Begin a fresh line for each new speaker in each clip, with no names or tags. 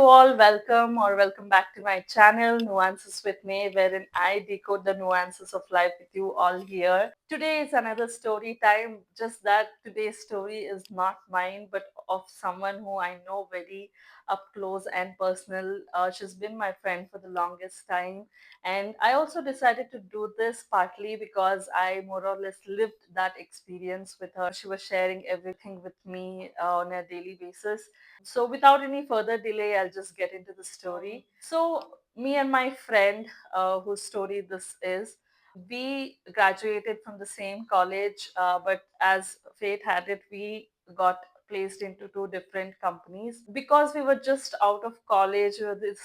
all, welcome or welcome back to my channel, Nuances with Me, wherein I decode the nuances of life with you all here. Today is another story time, just that today's story is not mine, but of someone who I know very up close and personal. She's been my friend for the longest time, and I also decided to do this partly because I more or less lived that experience with her. She was sharing everything with me on a daily basis. So, without any further delay, I'll just get into the story. So, me and my friend, whose story this is, we graduated from the same college, but as fate had it, we got placed into two different companies because we were just out of college. We were this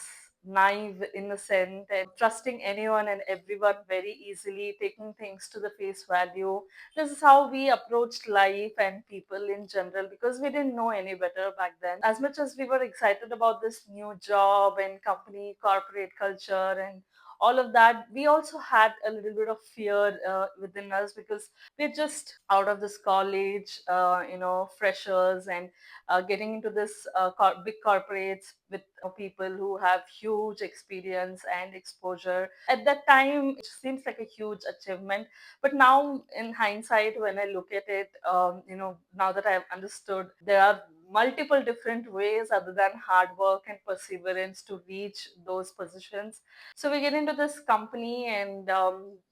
naive, innocent, and trusting anyone and everyone very easily, taking things to the face value. This is how we approached life and people in general because we didn't know any better back then. As much as we were excited about this new job and company, corporate culture, and all of that, we also had a little bit of fear within us because we're just out of this college, freshers, and getting into this big corporates with people who have huge experience and exposure. At that time, it seems like a huge achievement, but now in hindsight, when I look at it, now that I've understood, there are multiple different ways other than hard work and perseverance to reach those positions. So we get into this company, and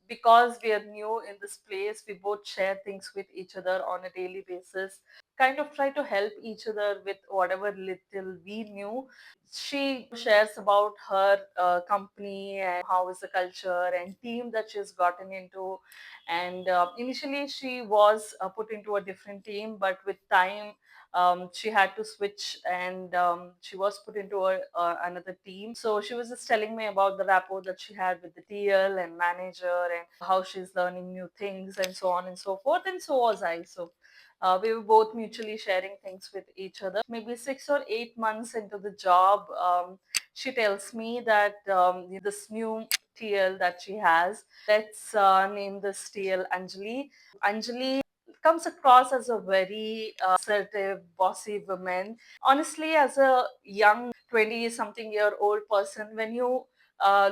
because we are new in this place, we both share things with each other on a daily basis, kind of try to help each other with whatever little we knew. She shares about her company and how is the culture and team that she's gotten into. And initially, she was put into a different team, but with time, she had to switch, and she was put into another team. So she was just telling me about the rapport that she had with the TL and manager, and how she's learning new things, and so on and so forth. And so was I. So we were both mutually sharing things with each other. Maybe 6 or 8 months into the job, she tells me that this new TL that she has, let's name this TL Anjali. Anjali comes across as a very assertive, bossy woman. Honestly, as a young 20 something year old person, when you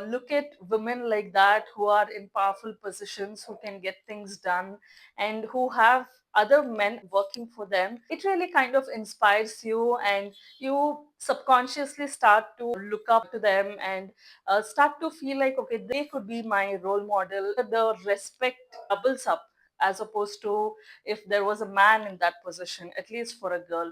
look at women like that who are in powerful positions, who can get things done, and who have other men working for them, it really kind of inspires you, and you subconsciously start to look up to them and start to feel like, okay, they could be my role model. The respect doubles up as opposed to if there was a man in that position, at least for a girl.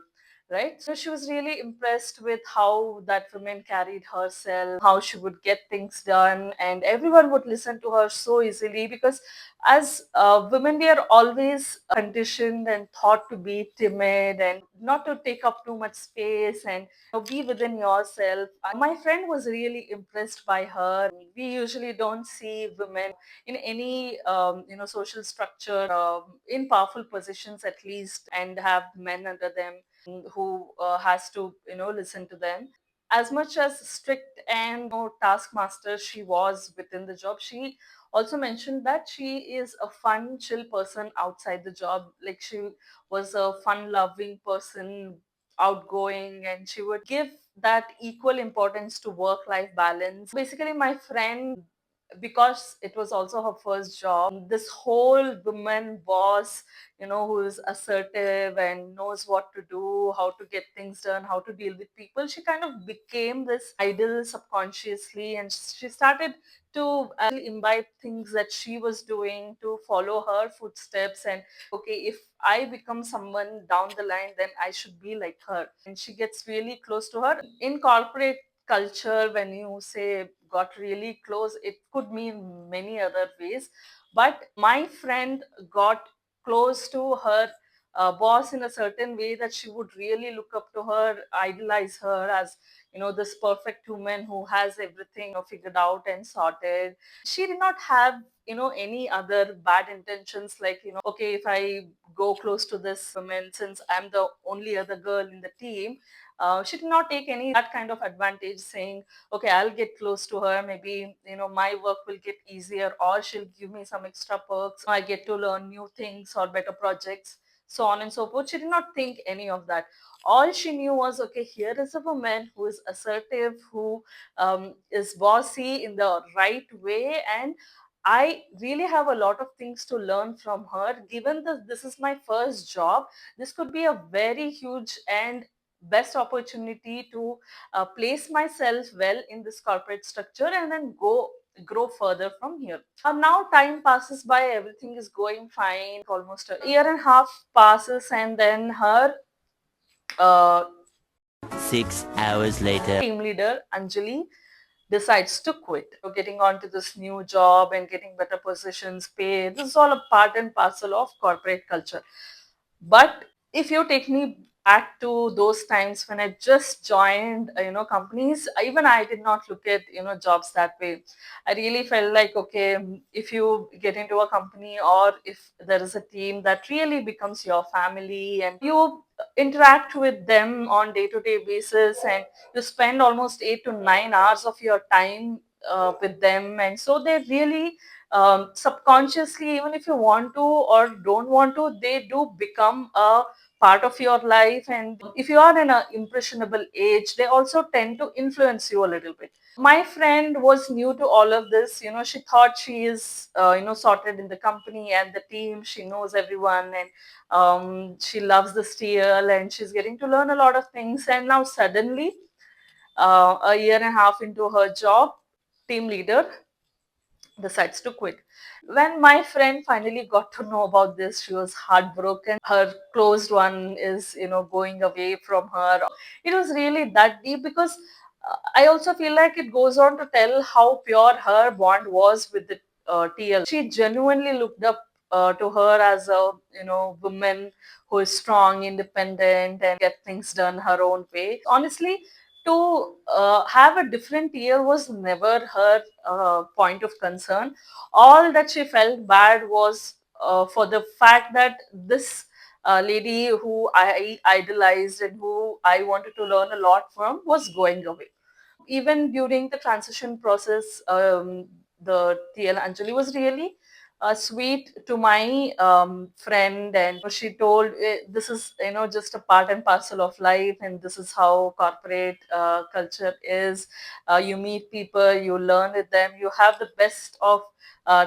Right, so she was really impressed with how that woman carried herself, how she would get things done, and everyone would listen to her so easily because as women, we are always conditioned and taught to be timid and not to take up too much space, and be within yourself. My friend was really impressed by her. We usually don't see women in any social structure, in powerful positions at least, and have men under them who has to listen to them. As much as strict and taskmaster she was within the job, she also mentioned that she is a fun, chill person outside the job. Like, she was a fun loving person, outgoing, and she would give that equal importance to work life balance. Basically, my friend, because it was also her first job, this whole woman boss, who is assertive and knows what to do, how to get things done, how to deal with people, she kind of became this idol subconsciously, and she started to imbibe things that she was doing to follow her footsteps. And okay, if I become someone down the line, then I should be like her. And she gets really close to her. In corporate culture, when you say got really close, it could mean many other ways. But my friend got close to her boss in a certain way that she would really look up to her, idolize her as this perfect woman who has everything figured out and sorted. She did not have any other bad intentions, like, okay, if I go close to this woman, since I'm the only other girl in the team, she did not take any that kind of advantage, saying, okay, I'll get close to her, maybe my work will get easier, or she'll give me some extra perks, I get to learn new things or better projects. so on and so forth. She did not think any of that. All she knew was, okay, here is a woman who is assertive, who is bossy in the right way, and I really have a lot of things to learn from her. Given that this is my first job, this could be a very huge and best opportunity to place myself well in this corporate structure and then grow further from here. Now time passes by, everything is going fine. Almost a year and a half passes, and then her uh,
6 hours later.
team leader Anjali decides to quit. So getting onto this new job and getting better positions, pay, this is all a part and parcel of corporate culture. But if you take me back to those times when I just joined, companies, even I did not look at, jobs that way. I really felt like, okay, if you get into a company or if there is a team that really becomes your family and you interact with them on day-to-day basis, and you spend almost 8 to 9 hours of your time with them, and so they really subconsciously, even if you want to or don't want to, they do become a part of your life. And if you are in an impressionable age, they also tend to influence you a little bit. My friend was new to all of this. She thought she is sorted in the company and the team. She knows everyone, and she loves the steel, and she's getting to learn a lot of things. And now suddenly, a year and a half into her job, team leader decides to quit. When my friend finally got to know about this, she was heartbroken. Her closed one is, going away from her. It was really that deep, because I also feel like it goes on to tell how pure her bond was with the TL. She genuinely looked up to her as a, woman who is strong, independent, and get things done her own way. Honestly, to have a different TL was never her point of concern. All that she felt bad was for the fact that this lady who I idolized and who I wanted to learn a lot from was going away. Even during the transition process, the TL Anjali was really sweet to my friend, and she told, this is, just a part and parcel of life, and this is how corporate culture is. You meet people, you learn with them, you have the best of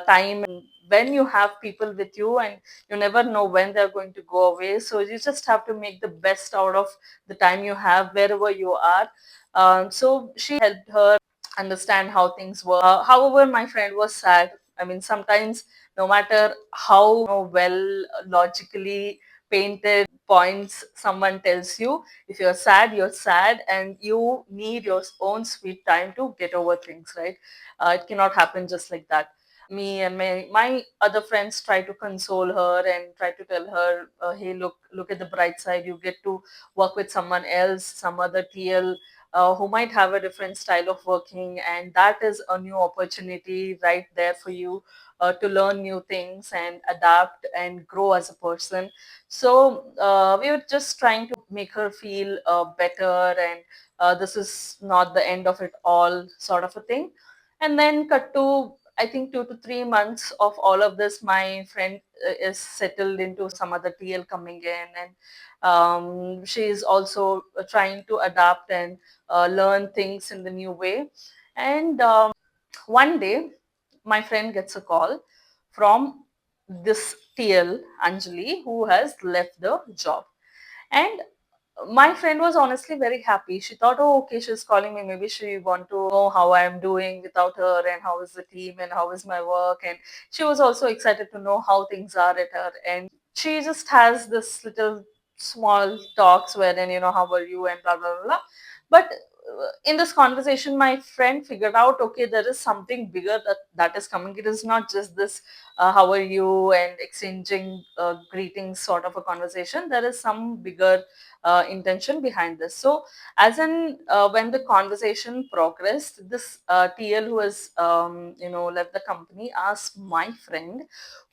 time when you have people with you, and you never know when they're going to go away. So you just have to make the best out of the time you have wherever you are. So she helped her understand how things work. However, my friend was sad. I mean, sometimes, no matter how well logically painted points someone tells you, if you're sad, and you need your own sweet time to get over things, right? It cannot happen just like that. Me and my other friends try to console her and try to tell her, hey, look at the bright side. You get to work with someone else, some other TL who might have a different style of working, and that is a new opportunity right there for you to learn new things and adapt and grow as a person. So we were just trying to make her feel better, and this is not the end of it all, sort of a thing. And then cut to, I think, 2 to 3 months of all of this, my friend is settled into some other TL coming in, and she is also trying to adapt and learn things in the new way. And one day, my friend gets a call from this TL, Anjali, who has left the job. And my friend was honestly very happy. She thought, oh, okay, she's calling me. Maybe she want to know how I'm doing without her, and how is the team, and how is my work. And she was also excited to know how things are at her end. She just has this little small talks wherein, how are you, and blah, blah, blah, blah. But in this conversation, my friend figured out, okay, there is something bigger that is coming. It is not just this how are you and exchanging greetings sort of a conversation. There is some bigger intention behind this. So as in when the conversation progressed, this TL who has left the company asked my friend,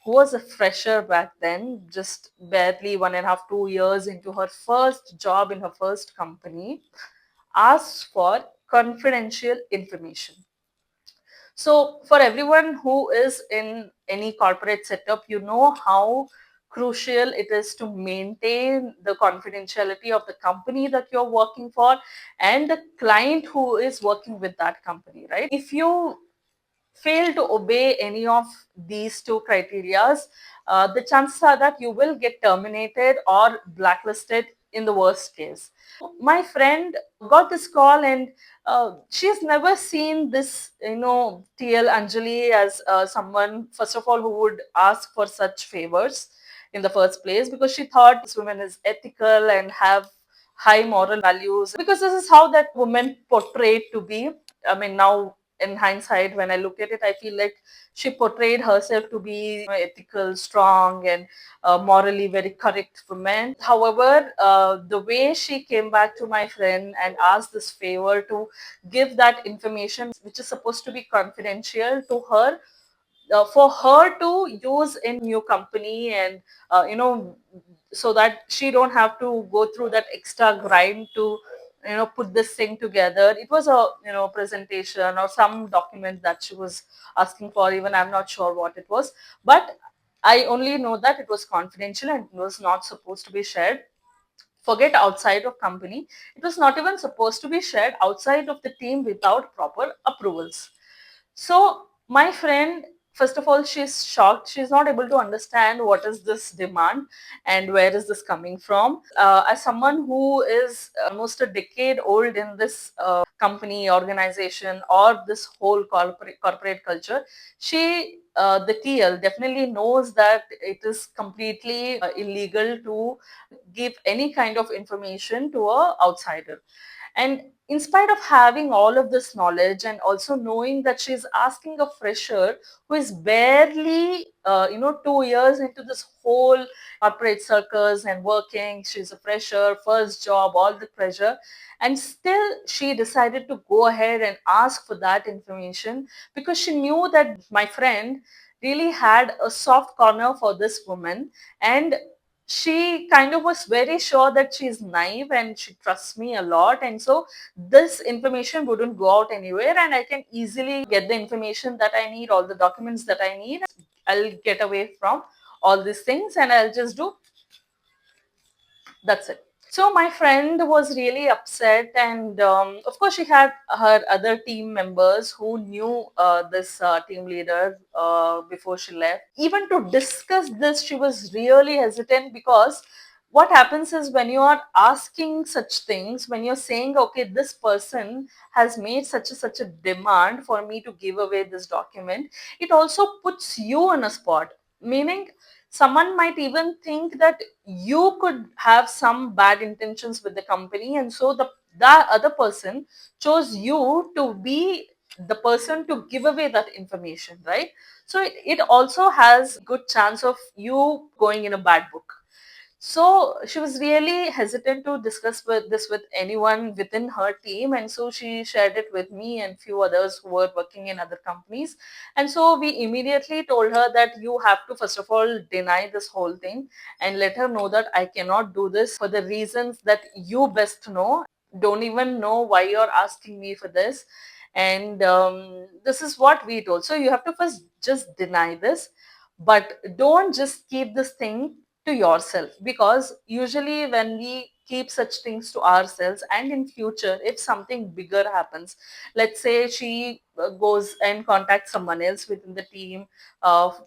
who was a fresher back then, just barely 1.5 2 years into her first job in her first company, asked for confidential information. So for everyone who is in any corporate setup, you know how crucial it is to maintain the confidentiality of the company that you're working for and the client who is working with that company, right? If you fail to obey any of these two criterias, the chances are that you will get terminated or blacklisted in the worst case. My friend got this call, and she's never seen this, TL Anjali as someone, first of all, who would ask for such favors in the first place, because she thought this woman is ethical and have high moral values, because this is how that woman portrayed to be. I mean, now in hindsight, when I look at it, I feel like she portrayed herself to be ethical, strong, and morally very correct woman. However, the way she came back to my friend and asked this favor to give that information, which is supposed to be confidential, to her, for her to use in new company, and so that she don't have to go through that extra grind to put this thing together. It was a presentation or some document that she was asking for. Even I'm not sure what it was, but I only know that it was confidential and it was not supposed to be shared. Forget outside of company, it was not even supposed to be shared outside of the team without proper approvals. So my friend, first of all, she's shocked. She's not able to understand what is this demand and where is this coming from. As someone who is almost a decade old in this company, organization, or this whole corporate culture, the TL definitely knows that it is completely illegal to give any kind of information to a outsider. And in spite of having all of this knowledge and also knowing that she's asking a fresher who is barely 2 years into this whole corporate circus and working, she's a fresher, first job, all the pressure, and still she decided to go ahead and ask for that information, because she knew that my friend really had a soft corner for this woman, and she kind of was very sure that she's naive and she trusts me a lot, and so this information wouldn't go out anywhere, and I can easily get the information that I need, all the documents that I need. I'll get away from all these things and I'll just do, that's it. So my friend was really upset, and of course she had her other team members who knew this team leader before she left. Even to discuss this, she was really hesitant, because what happens is, when you are asking such things, when you're saying, okay, this person has made such a demand for me to give away this document, it also puts you in a spot. Meaning, someone might even think that you could have some bad intentions with the company, and so the other person chose you to be the person to give away that information, right? So it also has good chance of you going in a bad book. So she was really hesitant to discuss with anyone within her team, and so she shared it with me and few others who were working in other companies. And so we immediately told her that you have to first of all deny this whole thing, and let her know that I cannot do this for the reasons that you best know. Don't even know why you're asking me for this. And this is what we told. So you have to first just deny this, but don't just keep this thing to yourself, because usually when we keep such things to ourselves, and in future if something bigger happens, let's say she goes and contacts someone else within the team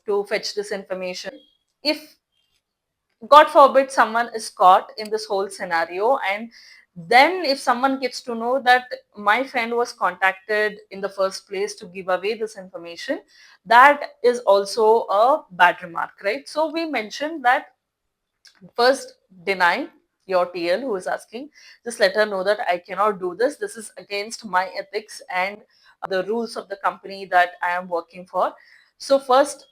to fetch this information, if God forbid someone is caught in this whole scenario, and then if someone gets to know that my friend was contacted in the first place to give away this information, that is also a bad remark, right? So we mentioned that first deny your TL who is asking, just let her know that I cannot do this. This is against my ethics and the rules of the company that I am working for. So first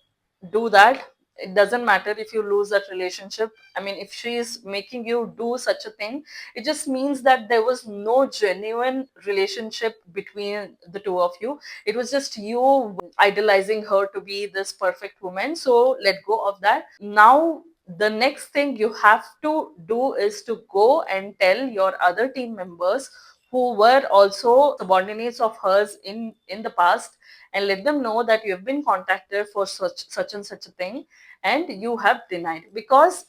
do that. It doesn't matter if you lose that relationship. I mean, if she is making you do such a thing, it just means that there was no genuine relationship between the two of you. It was just you idolizing her to be this perfect woman. So let go of that. Now the next thing you have to do is to go and tell your other team members who were also subordinates of hers in the past, and let them know that you have been contacted for such and such a thing and you have denied, because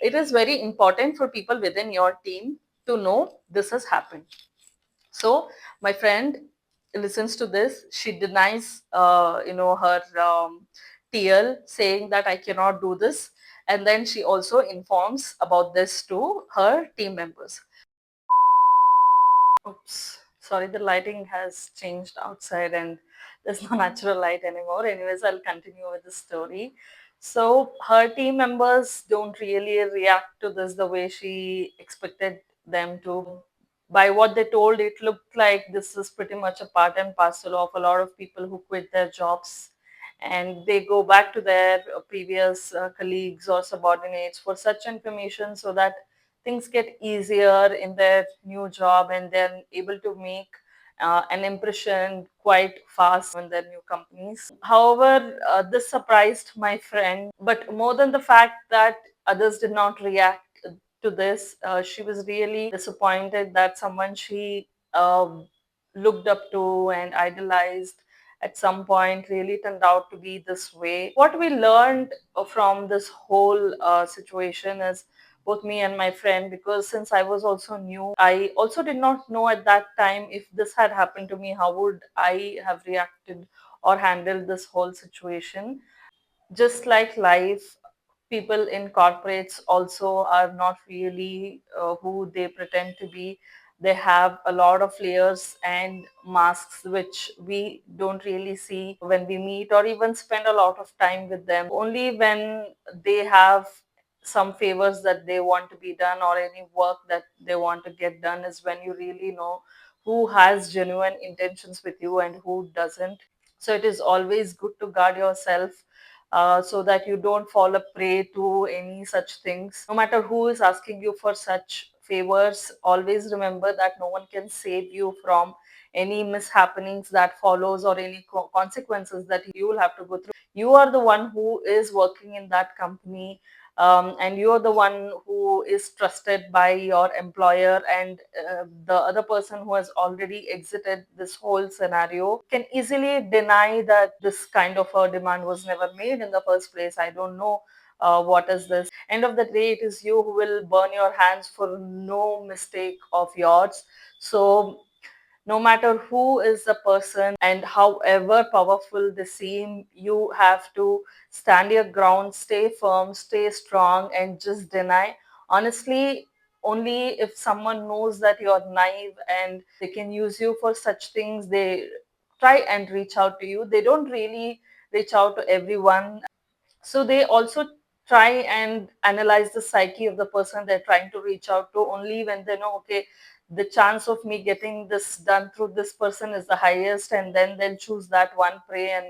it is very important for people within your team to know this has happened. So my friend listens to this. She denies, her TL, saying that I cannot do this, and then she also informs about this to her team members. Oops, sorry, the lighting has changed outside and there's no natural light anymore. Anyways, I'll continue with the story. So, her team members don't really react to this the way she expected them to. By what they told, it looked like this is pretty much a part and parcel of a lot of people who quit their jobs and they go back to their previous colleagues or subordinates for such information so that things get easier in their new job and they're able to make an impression quite fast in their new companies. However, this surprised my friend, but more than the fact that others did not react to this, she was really disappointed that someone she looked up to and idolized at some point really turned out to be this way. What we learned from this whole situation is, both me and my friend, because since I was also new, I also did not know at that time if this had happened to me, how would I have reacted or handled this whole situation. Just like life, people in corporates also are not really who they pretend to be. They have a lot of layers and masks which we don't really see when we meet or even spend a lot of time with them. Only when they have some favors that they want to be done or any work that they want to get done is when you really know who has genuine intentions with you and who doesn't. So it is always good to guard yourself, so that you don't fall a prey to any such things. No matter who is asking you for such favors, always remember that no one can save you from any mishappenings that follows or any consequences that you will have to go through. You are the one who is working in that company, and you're the one who is trusted by your employer, and the other person who has already exited this whole scenario can easily deny that this kind of a demand was never made in the first place. I don't know what is this. End of the day, it is you who will burn your hands for no mistake of yours. So no matter who is the person and however powerful they seem, you have to stand your ground, stay firm, stay strong, and just deny. Honestly, only if someone knows that you're naive and they can use you for such things, they try and reach out to you. They don't really reach out to everyone. So they also try and analyze the psyche of the person they're trying to reach out to. Only when they know, okay, the chance of me getting this done through this person is the highest, and then they'll choose that one prey and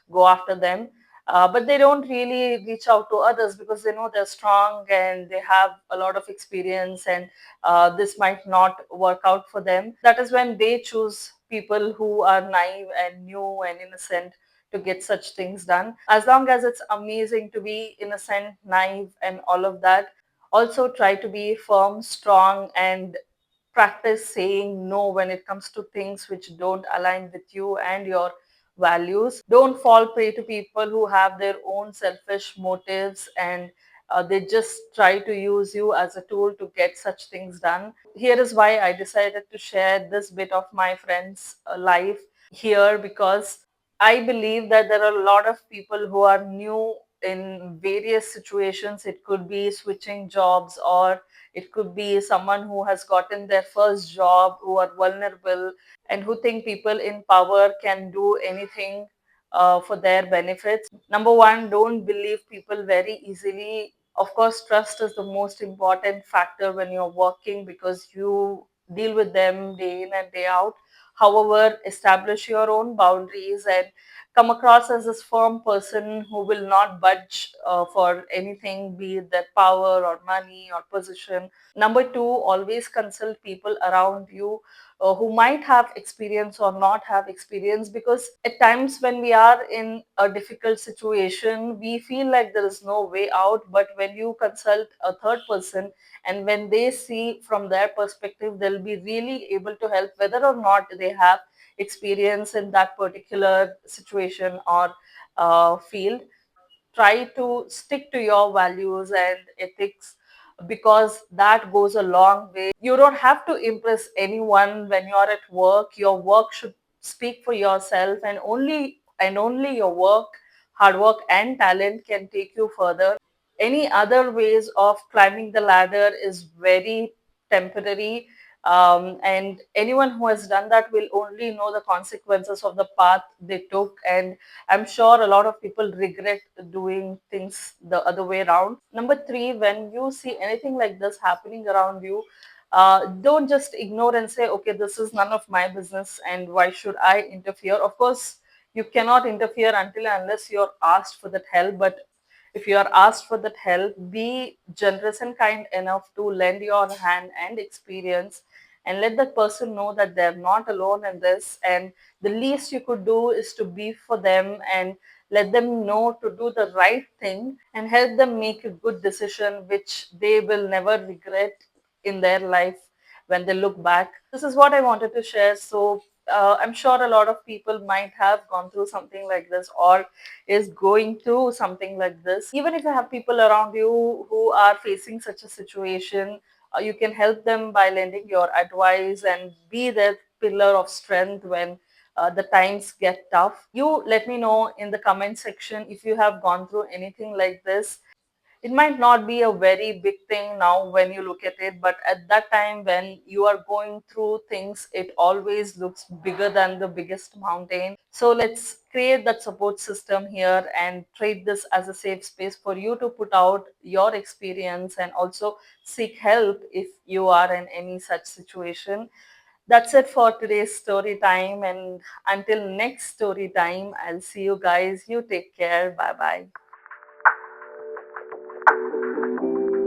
go after them. But they don't really reach out to others because they know they're strong and they have a lot of experience, and this might not work out for them. That is when they choose people who are naive and new and innocent to get such things done. As long as it's amazing to be innocent, naive, and all of that, also try to be firm, strong, and practice saying no when it comes to things which don't align with you and your values. Don't fall prey to people who have their own selfish motives, and they just try to use you as a tool to get such things done. Here is why I decided to share this bit of my friend's life here, because I believe that there are a lot of people who are new in various situations. It could be switching jobs, or it could be someone who has gotten their first job, who are vulnerable and who think people in power can do anything for their benefits. Number one, don't believe people very easily. Of course, trust is the most important factor when you're working because you deal with them day in and day out. However, establish your own boundaries and come across as this firm person who will not budge for anything, be it their power or money or position. Number two, always consult people around you who might have experience or not have experience, because at times when we are in a difficult situation, we feel like there is no way out. But when you consult a third person and when they see from their perspective, they'll be really able to help, whether or not they have experience in that particular situation or field. Try to stick to your values and ethics, because that goes a long way. You don't have to impress anyone when you're at work. Your work should speak for yourself, and only your work, hard work and talent can take you further. Any other ways of climbing the ladder is very temporary, and anyone who has done that will only know the consequences of the path they took. And I'm sure a lot of people regret doing things the other way around. Number three, when you see anything like this happening around you, don't just ignore and say, okay, this is none of my business and why should I interfere? Of course, you cannot interfere until and unless you're asked for that help. But if you are asked for that help, be generous and kind enough to lend your hand and experience, and let that person know that they're not alone in this. And the least you could do is to be for them and let them know to do the right thing and help them make a good decision which they will never regret in their life when they look back. This is what I wanted to share. So I'm sure a lot of people might have gone through something like this or is going through something like this. Even if you have people around you who are facing such a situation, you can help them by lending your advice and be their pillar of strength when the times get tough. You let me know in the comment section if you have gone through anything like this. It might not be a very big thing now when you look at it, but at that time when you are going through things, it always looks bigger than the biggest mountain. So let's create that support system here and treat this as a safe space for you to put out your experience and also seek help if you are in any such situation. That's it for today's story time, and until next story time, I'll see you guys. You take care. Bye bye.